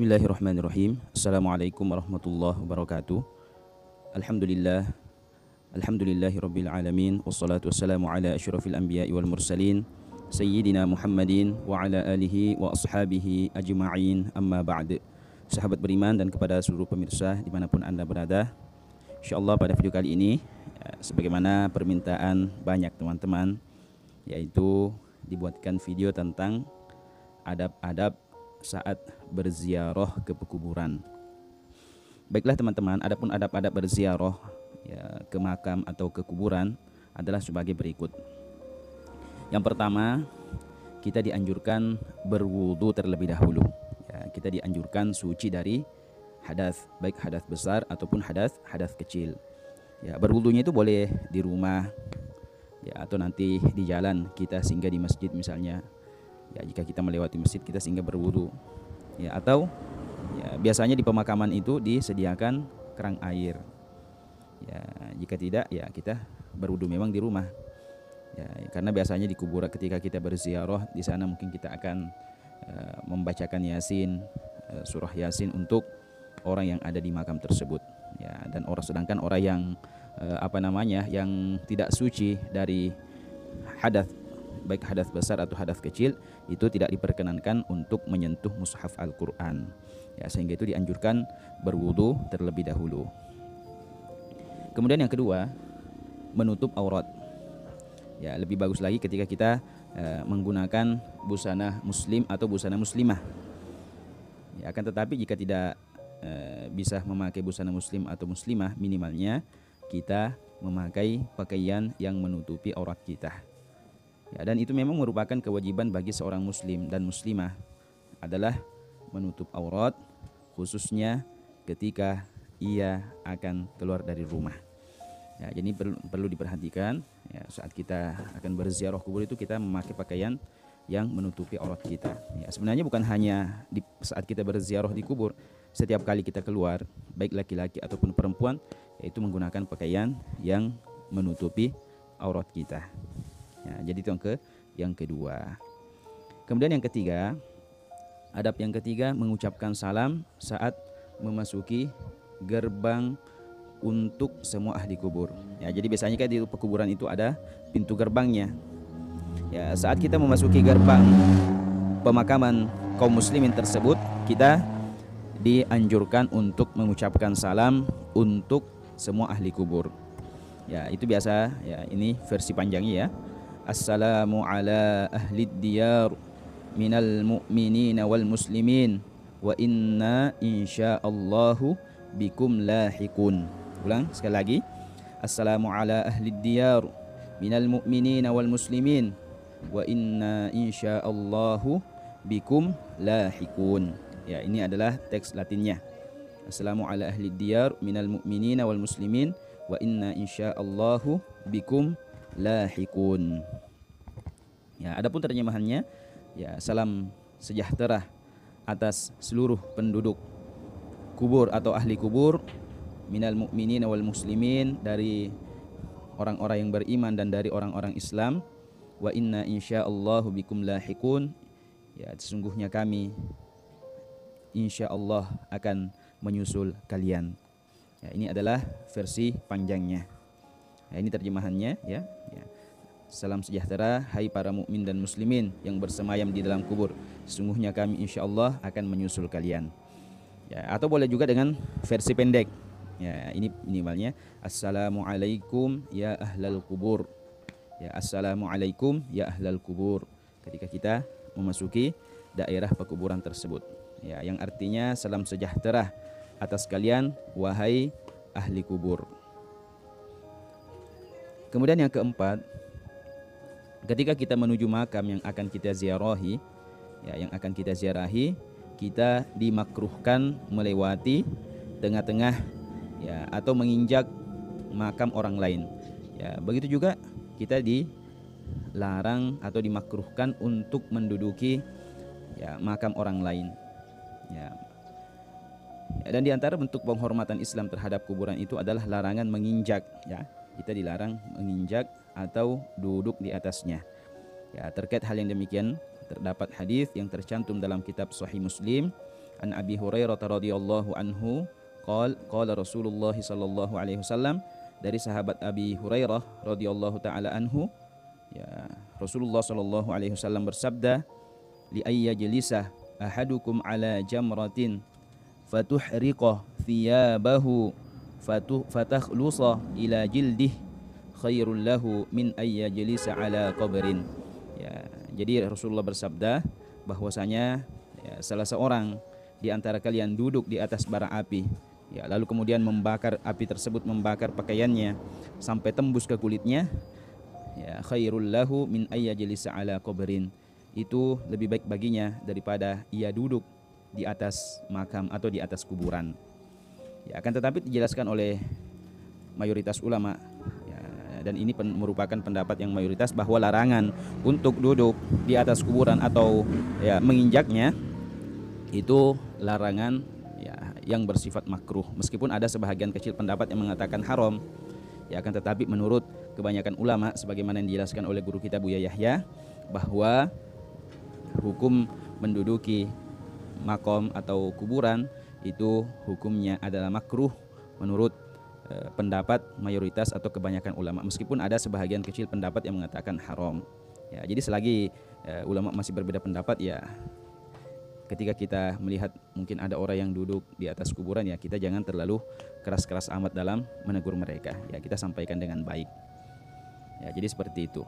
Bismillahirrahmanirrahim. Assalamualaikum warahmatullahi wabarakatuh. Alhamdulillah. Alhamdulillahirabbil alamin wassalatu wassalamu ala asyrafil anbiya'i wal mursalin sayyidina Muhammadin wa ala alihi wa ashabihi ajma'in, amma ba'd. Sahabat beriman dan kepada seluruh pemirsa dimanapun Anda berada, insyaallah pada video kali ini sebagaimana permintaan banyak teman-teman, yaitu dibuatkan video tentang adab-adab saat berziarah ke pekuburan. Baiklah teman-teman, adapun adab-adab berziarah ke makam atau ke kuburan adalah sebagai berikut. Yang pertama, kita dianjurkan berwudu terlebih dahulu. Kita dianjurkan suci dari hadas, baik hadas besar ataupun hadas kecil. Berwudunya itu boleh di rumah, atau nanti di jalan kita singgah di masjid misalnya. Jika kita melewati masjid kita singgah berwudu. Atau biasanya di pemakaman itu disediakan kerang air. Jika tidak, kita berwudu memang di rumah. Karena biasanya di kuburan ketika kita berziarah di sana mungkin kita akan membacakan Yasin, surah Yasin untuk orang yang ada di makam tersebut. Dan sedangkan orang yang yang tidak suci dari hadas, baik hadas besar atau hadas kecil, itu tidak diperkenankan untuk menyentuh mushaf Al-Quran. Sehingga itu dianjurkan berwudu terlebih dahulu. Kemudian yang kedua, menutup aurat. Lebih bagus lagi ketika kita menggunakan busana muslim atau busana muslimah. Akan tetapi jika tidak bisa memakai busana muslim atau muslimah, minimalnya kita memakai pakaian yang menutupi aurat kita. Dan itu memang merupakan kewajiban bagi seorang muslim dan muslimah adalah menutup aurat, khususnya ketika ia akan keluar dari rumah. Jadi perlu diperhatikan saat kita akan berziarah kubur itu kita memakai pakaian yang menutupi aurat kita. Sebenarnya bukan hanya saat kita berziarah di kubur, setiap kali kita keluar, baik laki-laki ataupun perempuan, yaitu menggunakan pakaian yang menutupi aurat kita. Jadi itu yang kedua. Kemudian yang ketiga, adab yang ketiga mengucapkan salam saat memasuki gerbang untuk semua ahli kubur. Jadi biasanya kan di pekuburan itu ada pintu gerbangnya. Saat kita memasuki gerbang pemakaman kaum muslimin tersebut, kita dianjurkan untuk mengucapkan salam untuk semua ahli kubur. Itu biasa, ini versi panjangnya ya. Assalamu ala ahli diyar minal mu'minina wal muslimin wa inna insyaallahu bikum lahikun. Ulang sekali lagi. Assalamu ala ahli diyar minal mu'minina wal muslimin wa inna insyaallahu bikum lahikun. Ini adalah teks Latinnya. Assalamu ala ahli diyar minal mu'minina wal muslimin wa inna insyaallahu bikum lahikun. Adapun terjemahannya, salam sejahtera atas seluruh penduduk kubur atau ahli kubur, minal mu'minina wal muslimin, dari orang-orang yang beriman dan dari orang-orang Islam, wa inna insyaallahu bikum lahikun, sesungguhnya kami insyaallah akan menyusul kalian. Ini adalah versi panjangnya. Ini terjemahannya ya. Salam sejahtera hai para mukmin dan muslimin yang bersemayam di dalam kubur. Sesungguhnya kami insyaallah akan menyusul kalian. Atau boleh juga dengan versi pendek. Ini minimalnya assalamualaikum ya ahlal kubur. Assalamualaikum ya ahlal kubur. Ketika kita memasuki daerah pekuburan tersebut. Yang artinya salam sejahtera atas kalian wahai ahli kubur. Kemudian yang keempat, ketika kita menuju makam yang akan kita ziarahi, kita dimakruhkan melewati tengah-tengah atau menginjak makam orang lain. Begitu juga kita dilarang atau dimakruhkan untuk menduduki makam orang lain. Dan di antara bentuk penghormatan Islam terhadap kuburan itu adalah larangan menginjak. Kita dilarang menginjak atau duduk di atasnya. Terkait hal yang demikian terdapat hadis yang tercantum dalam kitab Sahih Muslim An Abi Hurairah radhiyallahu anhu qala Rasulullah sallallahu alaihi wasallam, dari sahabat Abi Hurairah radhiyallahu taala anhu, ya, Rasulullah sallallahu alaihi wasallam bersabda, li ayyajlisa ahadukum ala jamratin fatuhriqah thiyabahu fatakhlusa ila jildih khairul lahu min ayyajlisa ala qabrin. Ya, jadi Rasulullah bersabda bahwasanya, ya, salah seorang di antara kalian duduk di atas bara api, ya, lalu kemudian membakar, api tersebut membakar pakaiannya sampai tembus ke kulitnya, ya, khairul lahu min ayyajlisa ala qabrin, itu lebih baik baginya daripada ia duduk di atas makam atau di atas kuburan. Ya, akan tetapi dijelaskan oleh mayoritas ulama, ya, dan ini merupakan pendapat yang mayoritas, bahwa larangan untuk duduk di atas kuburan atau, ya, menginjaknya itu larangan, ya, yang bersifat makruh, meskipun ada sebahagian kecil pendapat yang mengatakan haram. Ya, akan tetapi menurut kebanyakan ulama, sebagaimana yang dijelaskan oleh guru kita Buya Yahya, bahwa hukum menduduki makom atau kuburan itu hukumnya adalah makruh menurut pendapat mayoritas atau kebanyakan ulama, meskipun ada sebahagian kecil pendapat yang mengatakan haram. Ya, jadi selagi ulama masih berbeda pendapat, ya, ketika kita melihat mungkin ada orang yang duduk di atas kuburan, ya, kita jangan terlalu keras-keras amat dalam menegur mereka. Ya, kita sampaikan dengan baik. Ya, jadi seperti itu.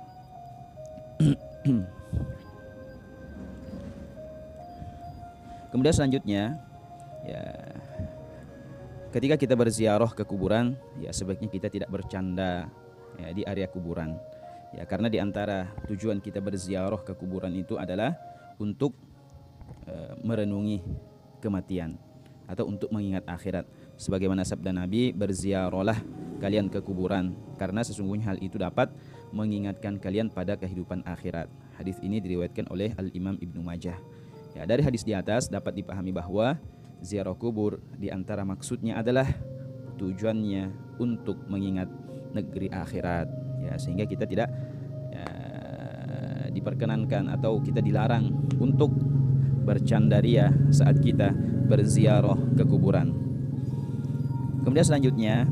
Kemudian selanjutnya, ya, ketika kita berziarah ke kuburan, ya, sebaiknya kita tidak bercanda, ya, di area kuburan. Ya, karena di antara tujuan kita berziarah ke kuburan itu adalah untuk merenungi kematian atau untuk mengingat akhirat. Sebagaimana sabda Nabi, berziarahlah kalian ke kuburan karena sesungguhnya hal itu dapat mengingatkan kalian pada kehidupan akhirat. Hadis ini diriwayatkan oleh Al-Imam Ibnu Majah. Ya, dari hadis di atas dapat dipahami bahwa ziarah kubur di antara maksudnya adalah tujuannya untuk mengingat negeri akhirat, ya, sehingga kita tidak, ya, diperkenankan atau kita dilarang untuk bercandaria saat kita berziarah ke kuburan. Kemudian selanjutnya,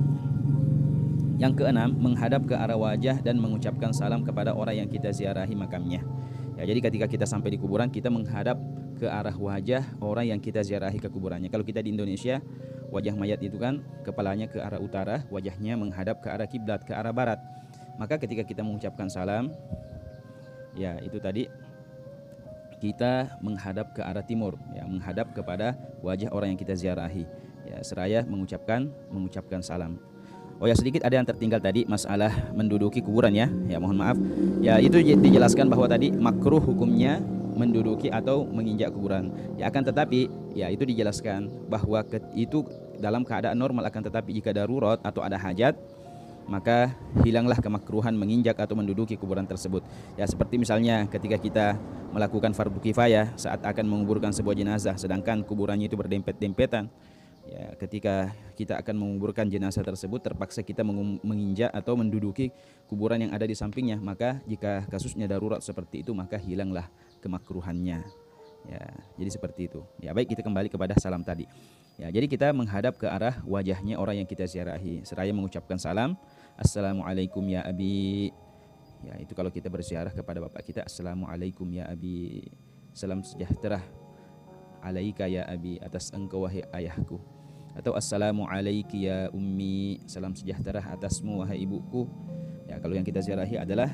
yang keenam, menghadap ke arah wajah dan mengucapkan salam kepada orang yang kita ziarahi makamnya. Ya, jadi ketika kita sampai di kuburan, kita menghadap ke arah wajah orang yang kita ziarahi ke kuburannya. Kalau kita di Indonesia, wajah mayat itu kan kepalanya ke arah utara, wajahnya menghadap ke arah kiblat, ke arah barat. Maka ketika kita mengucapkan salam, ya, itu tadi kita menghadap ke arah timur, ya, menghadap kepada wajah orang yang kita ziarahi, ya, seraya mengucapkan salam. Oh ya, sedikit ada yang tertinggal tadi masalah menduduki kuburan, ya. Ya, mohon maaf. Ya, itu dijelaskan bahwa tadi makruh hukumnya menduduki atau menginjak kuburan. Ya, akan tetapi, ya, itu dijelaskan bahwa itu dalam keadaan normal, akan tetapi jika darurat atau ada hajat, maka hilanglah kemakruhan menginjak atau menduduki kuburan tersebut. Ya, seperti misalnya ketika kita melakukan fardu kifayah saat akan menguburkan sebuah jenazah, sedangkan kuburannya itu berdempet-dempetan. Ya, ketika kita akan menguburkan jenazah tersebut, terpaksa kita menginjak atau menduduki kuburan yang ada di sampingnya, maka jika kasusnya darurat seperti itu, maka hilanglah kemakruhannya. Ya, jadi seperti itu. Ya, baik, kita kembali kepada salam tadi. Ya, jadi kita menghadap ke arah wajahnya orang yang kita ziarahi, seraya mengucapkan salam, Assalamualaikum ya Abi. Ya, itu kalau kita berziarah kepada bapak kita, Assalamualaikum ya Abi, salam sejahtera alaika ya Abi, atas engkau wahai ayahku. Atau Assalamualaiki ya Ummi, salam sejahtera atasmu wahai ibuku. Ya, kalau yang kita ziarahi adalah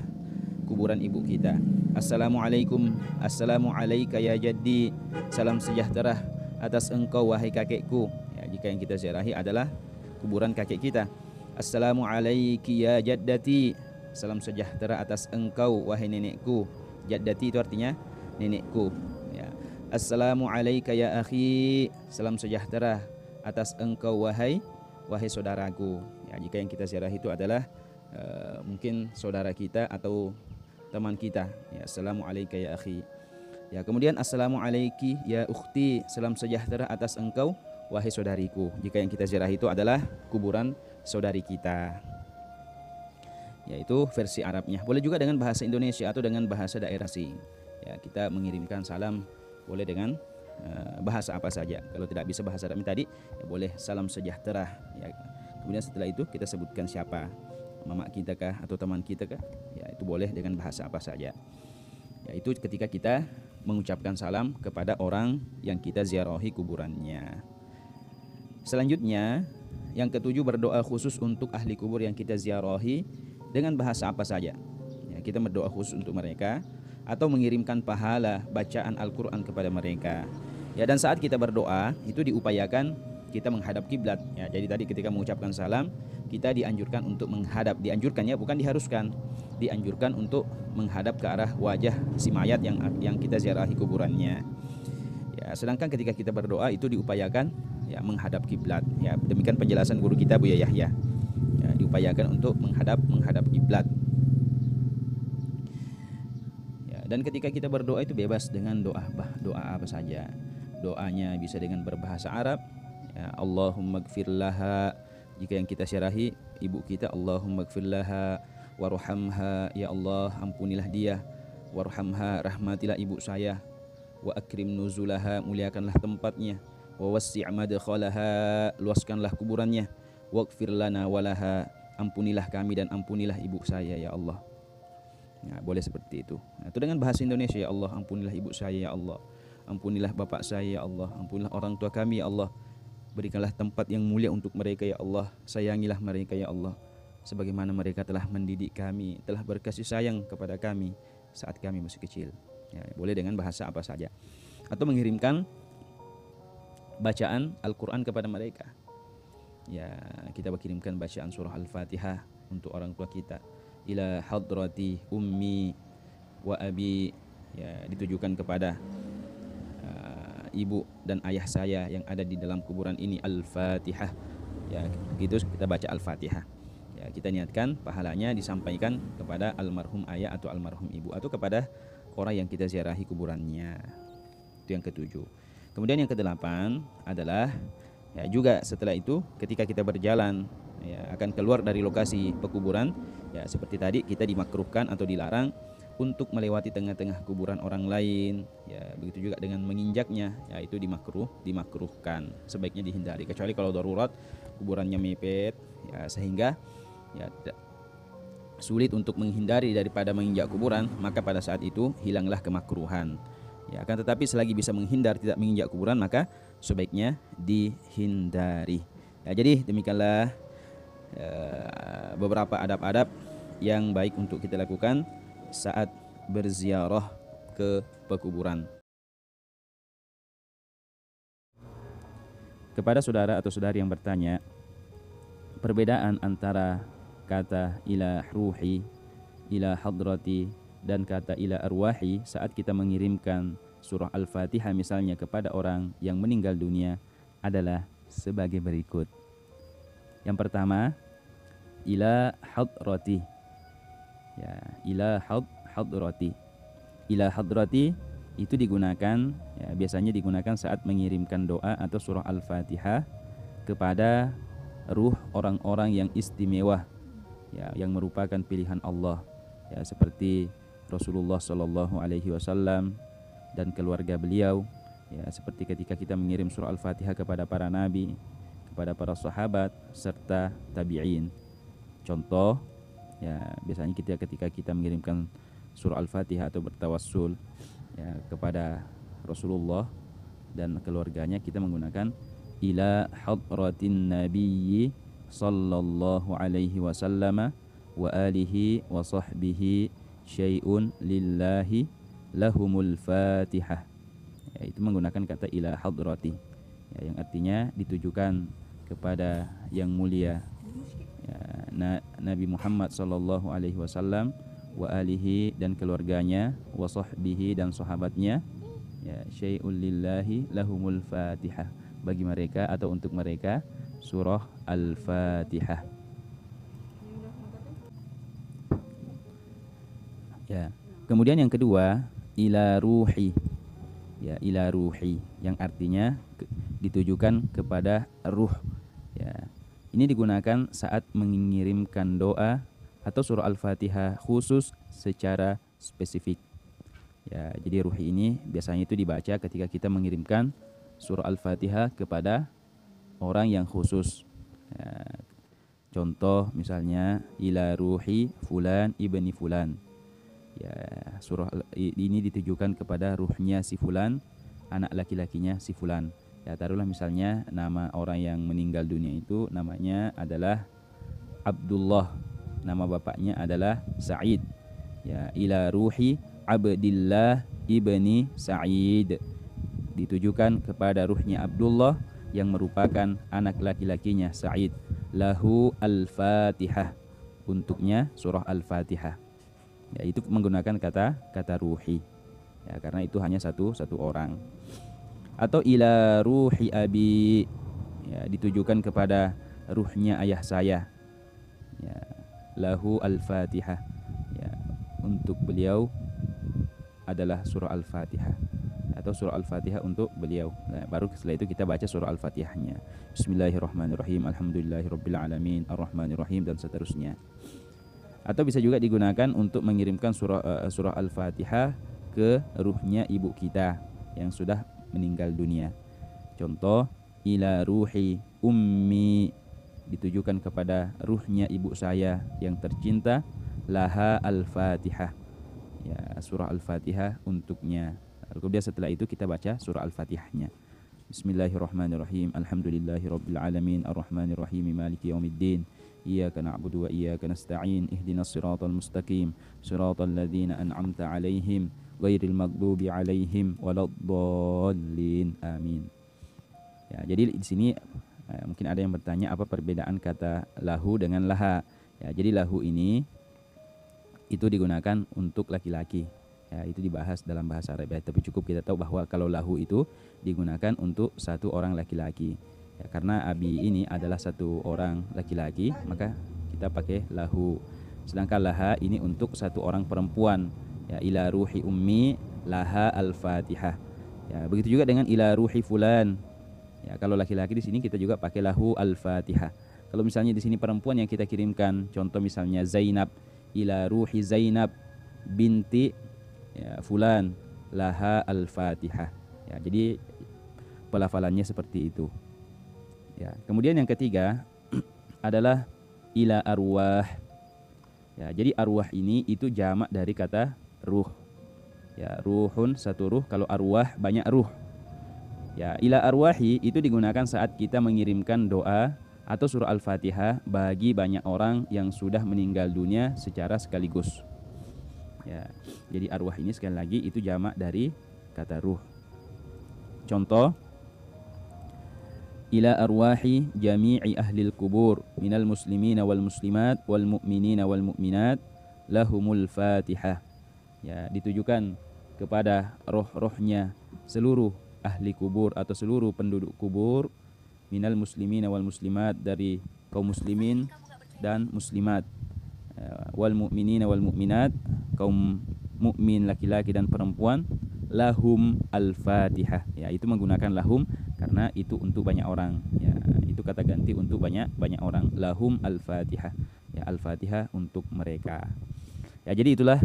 kuburan ibu kita. Assalamualaikum, Assalamualaika ya Jaddi, salam sejahtera atas engkau wahai kakekku. Ya, jika yang kita ziarahi adalah kuburan kakek kita. Assalamualaiki ya Jaddati, salam sejahtera atas engkau wahai nenekku. Jaddati itu artinya nenekku, ya. Assalamualaika ya akhi, salam sejahtera atas engkau wahai saudaraku. Ya, jika yang kita ziarahi itu adalah mungkin saudara kita atau teman kita, ya. Assalamualaikum ya akhi. Ya, kemudian Assalamualaiki ya ukhti, salam sejahtera atas engkau wahai saudariku. Jika yang kita ziarahi itu adalah kuburan saudari kita, yaitu versi Arabnya. Boleh juga dengan bahasa Indonesia atau dengan bahasa daerah sih. Ya, kita mengirimkan salam boleh dengan bahasa apa saja. Kalau tidak bisa bahasa Arab tadi, ya boleh salam sejahtera. Ya. Kemudian setelah itu kita sebutkan siapa, mama kita kah atau teman kita kah, ya itu boleh dengan bahasa apa saja. Ya, itu ketika kita mengucapkan salam kepada orang yang kita ziarahi kuburannya. Selanjutnya, yang ketujuh, berdoa khusus untuk ahli kubur yang kita ziarahi dengan bahasa apa saja. Ya, kita berdoa khusus untuk mereka atau mengirimkan pahala bacaan Al-Quran kepada mereka. Ya, dan saat kita berdoa itu diupayakan kita menghadap kiblat. Ya, jadi tadi ketika mengucapkan salam kita dianjurkan untuk menghadap, dianjurkan ya, bukan diharuskan, dianjurkan untuk menghadap ke arah wajah si mayat yang kita ziarahi kuburannya. Ya, sedangkan ketika kita berdoa itu diupayakan ya menghadap kiblat. Ya, demikian penjelasan guru kita Buya Yahya. Ya, diupayakan untuk menghadap kiblat. Ya, dan ketika kita berdoa itu bebas dengan doa apa saja. Doanya bisa dengan berbahasa Arab. Ya, Allahumma gfir laha, jika yang kita syarahi ibu kita, Allahumma gfir laha warhamha, ya Allah ampunilah dia, warhamha, rahmatilah ibu saya, wa akrim nuzulaha, muliakanlah tempatnya, wa wassi' madkhalaha, luaskanlah kuburannya, waghfir lana walaha, ampunilah kami dan ampunilah ibu saya ya Allah. Nah, boleh seperti itu. Nah, itu dengan bahasa Indonesia, ya Allah ampunilah ibu saya ya Allah, ampunilah bapak saya ya Allah, ampunilah orang tua kami ya Allah, berikanlah tempat yang mulia untuk mereka ya Allah, sayangilah mereka ya Allah, sebagaimana mereka telah mendidik kami, telah berkasih sayang kepada kami saat kami masih kecil. Ya, boleh dengan bahasa apa saja. Atau mengirimkan bacaan Al-Quran kepada mereka. Ya, kita berkirimkan bacaan surah Al-Fatihah untuk orang tua kita. Ila hadrati ummi wa abi, ya, ditujukan kepada ibu dan ayah saya yang ada di dalam kuburan ini, Al-Fatihah. Ya, begitu kita baca Al-Fatihah. Ya, kita niatkan pahalanya disampaikan kepada almarhum ayah atau almarhum ibu atau kepada orang yang kita ziarahi kuburannya. Itu yang ketujuh. Kemudian yang kedelapan adalah ya juga setelah itu ketika kita berjalan ya akan keluar dari lokasi pekuburan, ya seperti tadi kita dimakruhkan atau dilarang untuk melewati tengah-tengah kuburan orang lain, ya begitu juga dengan menginjaknya, ya itu dimakruhkan, sebaiknya dihindari kecuali kalau darurat kuburannya mepet ya sehingga ya sulit untuk menghindari daripada menginjak kuburan, maka pada saat itu hilanglah kemakruhan. Ya, akan tetapi selagi bisa menghindar tidak menginjak kuburan maka sebaiknya dihindari. Ya, jadi demikianlah beberapa adab-adab yang baik untuk kita lakukan saat berziarah ke pekuburan. Kepada saudara atau saudari yang bertanya, perbedaan antara kata ila ruhi, ila hadrati, dan kata ila arwahi saat kita mengirimkan surah Al-Fatihah misalnya kepada orang yang meninggal dunia adalah sebagai berikut. Yang pertama, ila hadrati. Ya, ila hadrati. Ila hadrati itu digunakan ya, biasanya digunakan saat mengirimkan doa atau surah Al-Fatihah kepada ruh orang-orang yang istimewa ya, yang merupakan pilihan Allah ya, seperti Rasulullah Shallallahu Alaihi Wasallam dan keluarga beliau ya, seperti ketika kita mengirim surah Al-Fatihah kepada para nabi, kepada para sahabat serta tabi'in. Contoh ya, biasanya ketika kita mengirimkan surah Al-Fatihah atau bertawassul ya, kepada Rasulullah dan keluarganya, kita menggunakan ila hadratin nabiyyi sallallahu alaihi wasallam wa alihi wa sahbihi syai'un lillahi lahumul fatihah ya, itu menggunakan kata ila hadrati ya, yang artinya ditujukan kepada yang mulia ya, Nabi Muhammad sallallahu alaihi wasallam wa alihi dan keluarganya, wa sahbihi dan sahabatnya ya, syai'ul lillahi lahumul fatihah, bagi mereka atau untuk mereka surah Al-Fatihah. Ya. Kemudian yang kedua, ila ruhi. Ya, ila ruhi yang artinya ditujukan kepada ruh. Ya. Ini digunakan saat mengirimkan doa atau surah Al-Fatihah khusus secara spesifik. Ya, jadi ruhi ini biasanya itu dibaca ketika kita mengirimkan surah Al-Fatihah kepada orang yang khusus. Ya, contoh misalnya ila ruhi fulan ibni fulan. Ya, surah ini ditujukan kepada ruhnya si fulan, anak laki-lakinya si fulan. Ya, taruhlah misalnya nama orang yang meninggal dunia itu namanya adalah Abdullah. Nama bapaknya adalah Sa'id. Ya, ila ruhi Abdillah ibni Sa'id. Ditujukan kepada ruhnya Abdullah yang merupakan anak laki-lakinya Sa'id. Lahu al-Fatihah. Untuknya surah Al-Fatihah. Ya, itu menggunakan kata ruhi. Ya, karena itu hanya satu orang. Atau ila ruhi abi. Ya, ditujukan kepada ruhnya ayah saya. Ya, lahu al-Fatihah. Ya, untuk beliau adalah surah Al-Fatihah, atau surah Al-Fatihah untuk beliau. Nah, baru setelah itu kita baca surah Al-Fatihahnya. Bismillahirrahmanirrahim. Alhamdulillahirabbil alamin, arrahmanirrahim, dan seterusnya. Atau bisa juga digunakan untuk mengirimkan surah Al-Fatihah ke ruhnya ibu kita yang sudah meninggal dunia. Contoh, ila ruhi ummi, ditujukan kepada ruhnya ibu saya yang tercinta, laha al-Fatihah. Ya, surah Al-Fatihah untuknya. Kemudian setelah itu kita baca surah Al-Fatihahnya. Bismillahirrahmanirrahim. Alhamdulillahirabbil alamin, arrahmanirrahim, maliki yaumiddin. Iyyaka na'budu wa iyyaka nasta'in. Ihdinas siratal mustaqim, siratal ladzina an'amta 'alaihim ghairil maghdubi 'alaihim waladdallin. Amin. Ya, jadi di sini mungkin ada yang bertanya apa perbedaan kata lahu dengan laha. Ya, jadi lahu ini itu digunakan untuk laki-laki. Ya, itu dibahas dalam bahasa Arab. Ya, tapi cukup kita tahu bahwa kalau lahu itu digunakan untuk satu orang laki-laki. Ya, karena abi ini adalah satu orang laki-laki, maka kita pakai lahu. Sedangkan laha ini untuk satu orang perempuan. Ya, ila ruhi ummi laha al-Fatihah. Ya, begitu juga dengan ila ruhi fulan. Ya, kalau laki-laki di sini kita juga pakai lahu al-Fatihah. Kalau misalnya di sini perempuan yang kita kirimkan, contoh misalnya Zainab, ila ruhi Zainab binti ya, fulan laha al-Fatihah. Ya, jadi pelafalannya seperti itu. Ya, kemudian yang ketiga adalah ila arwah. Ya, jadi arwah ini itu jamak dari kata ruh. Ya, ruhun satu ruh, kalau arwah banyak ruh. Ya, ila arwahi itu digunakan saat kita mengirimkan doa atau surah Al-Fatihah bagi banyak orang yang sudah meninggal dunia secara sekaligus. Ya, jadi arwah ini sekali lagi itu jamak dari kata ruh. Contoh, ila arwahi jami'i ahlil kubur minal muslimina wal muslimat wal mu'minina wal mu'minat lahumul Fatihah. Ya, ditujukan kepada roh-rohnya seluruh ahli kubur atau seluruh penduduk kubur, minal muslimina wal muslimat, dari kaum muslimin dan muslimat, wal mu'minina wal mu'minat, kaum mukmin laki-laki dan perempuan, lahum al-Fatihah. Ya, itu menggunakan lahum karena itu untuk banyak orang. Ya, itu kata ganti untuk banyak orang. Lahum al-Fatihah. Ya, al-Fatihah untuk mereka. Ya, jadi itulah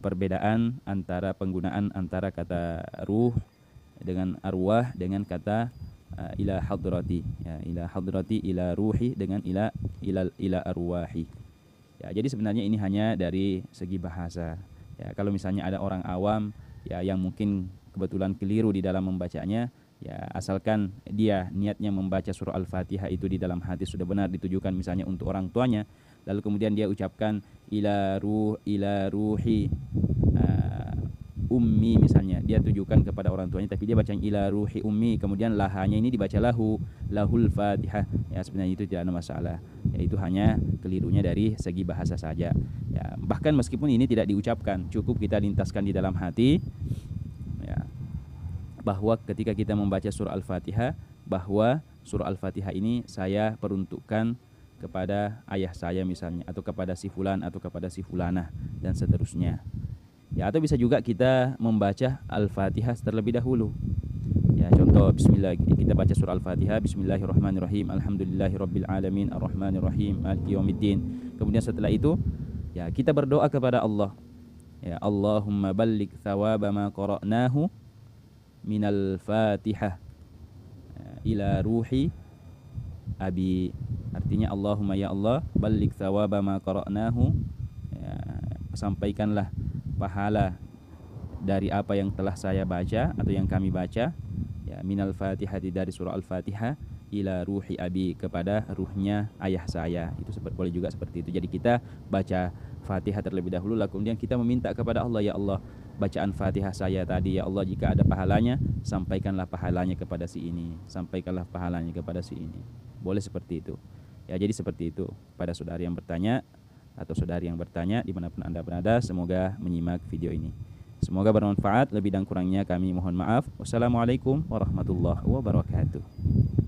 perbedaan antara penggunaan antara kata ruh dengan arwah dengan kata ila hadrati. Ya, ila hadrati, ila ruhi dengan ila arwahi. Ya, jadi sebenarnya ini hanya dari segi bahasa. Ya, kalau misalnya ada orang awam ya yang mungkin kebetulan keliru di dalam membacanya, ya asalkan dia niatnya membaca surah Al-Fatihah itu di dalam hati sudah benar ditujukan misalnya untuk orang tuanya, lalu kemudian dia ucapkan ila ruhi ummi misalnya, dia tujukan kepada orang tuanya tapi dia baca ila ruhi ummi, kemudian lahanya ini dibaca lahul Fatihah. Ya, sebenarnya itu tidak ada masalah. Ya, itu hanya kelirunya dari segi bahasa saja. Ya, bahkan meskipun ini tidak diucapkan, cukup kita lintaskan di dalam hati ya, bahwa ketika kita membaca surah Al-Fatihah, bahwa surah Al-Fatihah ini saya peruntukkan kepada ayah saya misalnya, atau kepada si fulan atau kepada si fulanah dan seterusnya. Ya, atau bisa juga kita membaca Al-Fatihah terlebih dahulu. Ya, contoh bismillah, kita baca surah Al-Fatihah, bismillahirrahmanirrahim, alhamdulillahirabbil alamin, arrahmanirrahim, maliki yaumiddin. Kemudian setelah itu ya kita berdoa kepada Allah. Ya, Allahumma balligh thawaba ma qara'nahu minal Fatihah ila ruhi abi. Artinya Allahumma ya Allah balligh thawaba ma qara'nahu, ya, sampaikanlah pahala dari apa yang telah saya baca atau yang kami baca, ya, minal Fatihah, dari surah Al-Fatihah, ila ruhi abi, kepada ruhnya ayah saya. Itu boleh juga seperti itu. Jadi kita baca Fatihah terlebih dahulu, lalu kemudian kita meminta kepada Allah, ya Allah, bacaan Fatihah saya tadi, ya Allah, jika ada pahalanya, sampaikanlah pahalanya kepada si ini, sampaikanlah pahalanya kepada si ini. Boleh seperti itu. Ya, jadi seperti itu pada saudari yang bertanya atau saudari yang bertanya dimanapun Anda berada, semoga menyimak video ini. Semoga bermanfaat, lebih dan kurangnya kami mohon maaf. Wassalamualaikum warahmatullahi wabarakatuh.